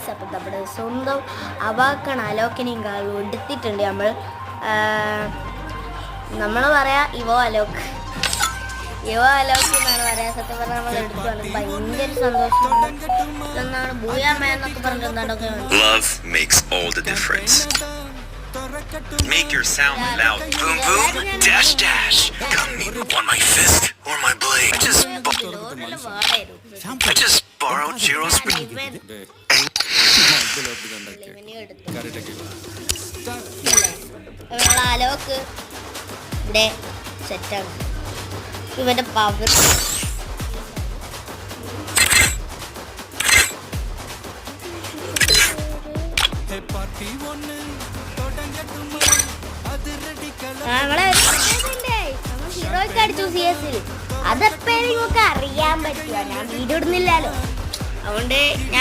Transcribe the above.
Guys. അപ്പം നമ്മുടെ സ്വന്തം അവാക്കണ അലോക്കിനെയും കാളും എടുത്തിട്ടുണ്ട് നമ്മൾ പറയാ ഇവോ അലോക്ക് എന്നാണ് പറയാ. സത്യം പറഞ്ഞാൽ നമ്മൾ എടുക്കുകയാണ്. ഭയങ്കര സന്തോഷമാണ്. ഇതെന്നാണ് ബൂയാമ എന്നൊക്കെ പറഞ്ഞിട്ട് എന്താണ്ടൊക്കെ Make your sound loud. Boom boom, dash dash. Come meet on my fist or my blade. I just borrowed Jiro's Alok ഇവിടെ സെറ്റാണ്. ഇവന്റെ പവർ ഹീറോയ്ക്ക് അടിച്ചു CS-ൽ. അതെപ്പോഴും നിങ്ങൾക്ക് അറിയാൻ പറ്റുക. ഞാൻ വീഡിയോ ഇടുന്നില്ലല്ലോ, അതുകൊണ്ട് ഞാൻ